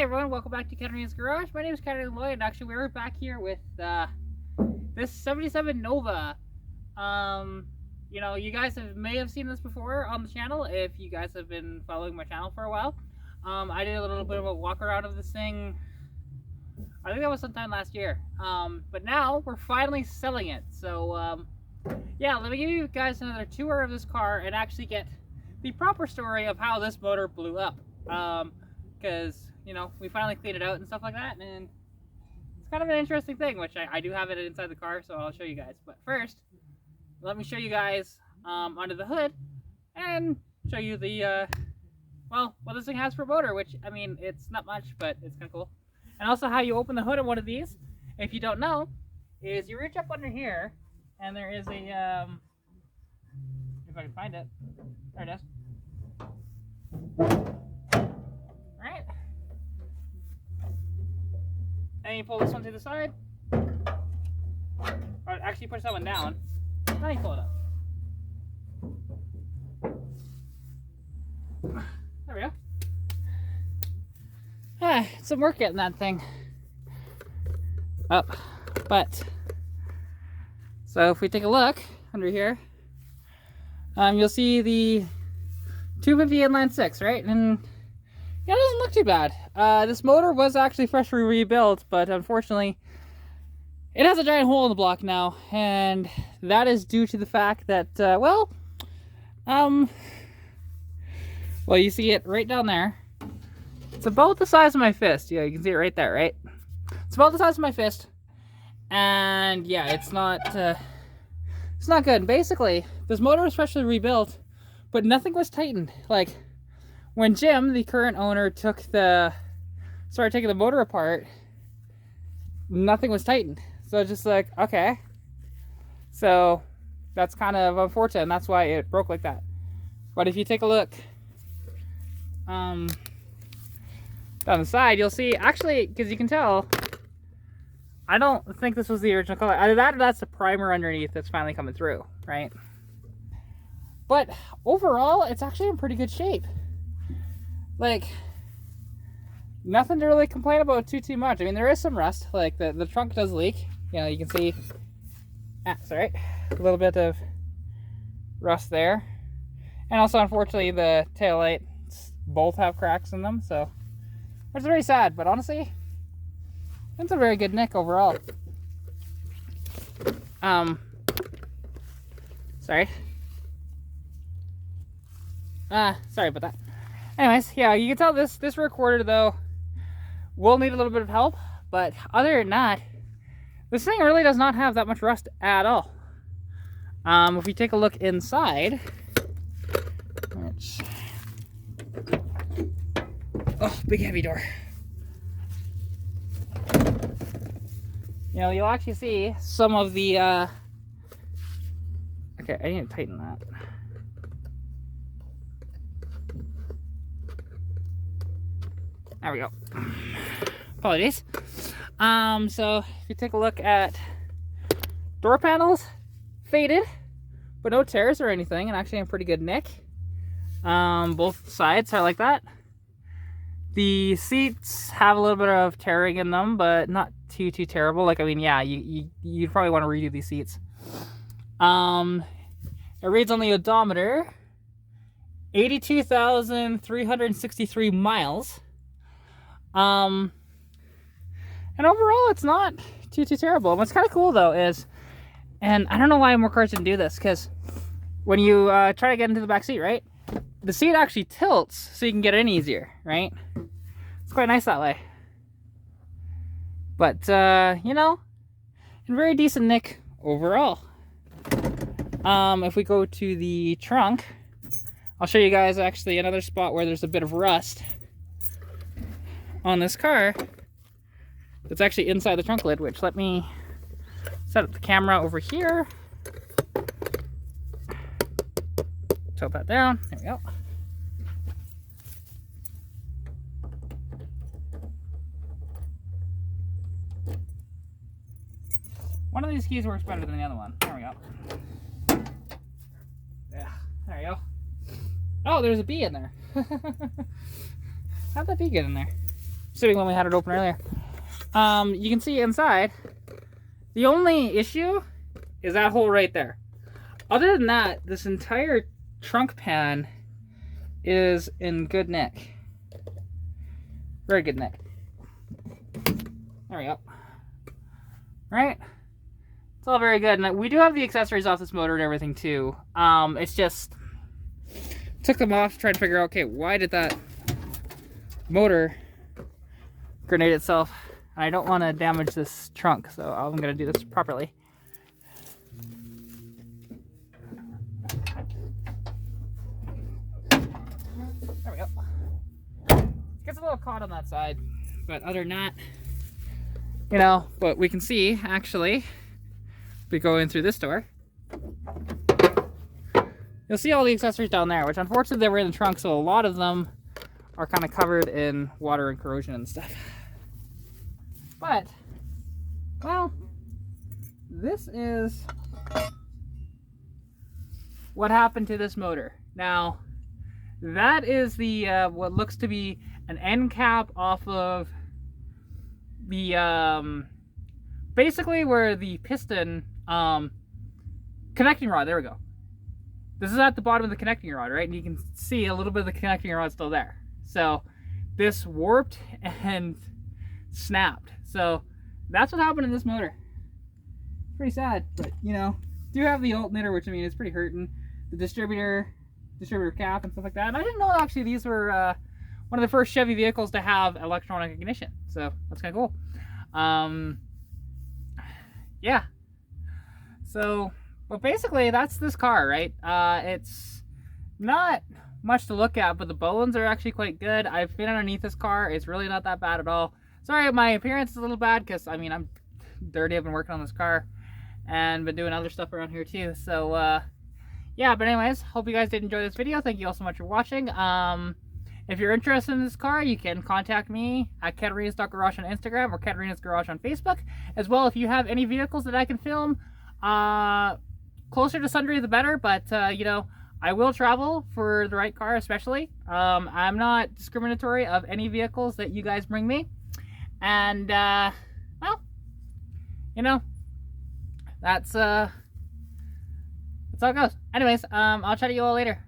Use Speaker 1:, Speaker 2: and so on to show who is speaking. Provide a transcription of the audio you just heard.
Speaker 1: Hi everyone, welcome back to Katarina's Garage. My name is Katarina and actually we're back here with this 77 Nova. You guys may have seen this before on the channel if you guys have been following my channel for a while. I did a little bit of a walk around of this thing. I think that was sometime last year. But now we're finally selling it. So yeah, let me give you guys another tour of this car and actually get the proper story of how this motor blew up. Because we finally cleaned it out and stuff like that, and it's kind of an interesting thing, which I do have it inside the car, so I'll show you guys. But first, let me show you guys under the hood and show you the what this thing has for motor, which I mean it's not much, but it's kind of cool. And also how you open the hood of one of these, if you don't know, is you reach up under here and there is a if I can find it, there it is. Right, and you pull this one to the side, or actually push that one down, then you pull it up. There we go. It's some work getting that thing up, but so if we take a look under here, you'll see the 250 inline 6, right? And yeah, it doesn't look too bad. This motor was actually freshly rebuilt, but unfortunately it has a giant hole in the block now, and that is due to the fact that you see it right down there. It's about the size of my fist. Yeah, you can see it right there, right? It's about the size of my fist, and yeah, it's not good. Basically, this motor was freshly rebuilt, but nothing was tightened. Like, when Jim, the current owner, started taking the motor apart, nothing was tightened. So it's just like, okay. So that's kind of unfortunate, and that's why it broke like that. But if you take a look down the side, you'll see, actually, because you can tell, I don't think this was the original color. Either that or that's the primer underneath that's finally coming through, right? But overall, it's actually in pretty good shape. Like, nothing to really complain about too much. I mean, there is some rust. Like, the trunk does leak. You can see, sorry, a little bit of rust there. And also, unfortunately, the taillights both have cracks in them, so it's very sad. But honestly, it's a very good nick overall. Sorry. Sorry about that. Anyways, yeah, you can tell this recorder though will need a little bit of help, but other than that, this thing really does not have that much rust at all. If we take a look inside, big heavy door. You'll actually see some of the okay, I need to tighten that. There we go. Apologies. So if you take a look at door panels, faded, but no tears or anything, and actually in pretty good nick. Both sides are like that. The seats have a little bit of tearing in them, but not too terrible. Like, I mean, yeah, you'd probably want to redo these seats. It reads on the odometer 82,363 miles. And overall, it's not too terrible. What's kind of cool though is, and I don't know why more cars didn't do this, because when you try to get into the back seat, right, the seat actually tilts so you can get in easier, right? It's quite nice that way. But in very decent nick overall. If we go to the trunk, I'll show you guys actually another spot where there's a bit of rust on this car. It's actually inside the trunk lid, which, let me set up the camera over here. Tilt that down. There we go. One of these keys works better than the other one. There we go. Yeah, there we go. Oh, there's a bee in there. How'd that bee get in there? Assuming when we had it open earlier. You can see inside, the only issue is that hole right there. Other than that, this entire trunk pan is in good nick. Very good nick. There we go. Right? It's all very good. And we do have the accessories off this motor and everything too. It's just, took them off, trying to figure out, okay, why did that motor grenade itself? I don't want to damage this trunk, so I'm going to do this properly. There we go. It gets a little caught on that side, but other than that, you know, but we can see, actually, we go in through this door. You'll see all the accessories down there, which unfortunately they were in the trunk, so a lot of them are kind of covered in water and corrosion and stuff. But, well, this is what happened to this motor. Now, that is the what looks to be an end cap off of the basically where the piston connecting rod. There we go. This is at the bottom of the connecting rod, right? And you can see a little bit of the connecting rod still there. So this warped and snapped. So that's what happened in this motor. Pretty sad, but you know, do have the alternator, which I mean is pretty hurting. The distributor cap and stuff like that. And I didn't know actually these were one of the first Chevy vehicles to have electronic ignition. So that's kind of cool. Yeah. So, but basically that's this car, right? It's not much to look at, but the bones are actually quite good. I've been underneath this car. It's really not that bad at all. Sorry, my appearance is a little bad because, I mean, I'm dirty. I've been working on this car and been doing other stuff around here too. So, yeah, but anyways, hope you guys did enjoy this video. Thank you all so much for watching. If you're interested in this car, you can contact me at Katarina's.garage on Instagram or Katarina's Garage on Facebook. As well, if you have any vehicles that I can film, closer to Sundry the better, but, you know, I will travel for the right car, especially. I'm not discriminatory of any vehicles that you guys bring me. And, well, you know, that's how it goes. Anyways, I'll chat to you all later.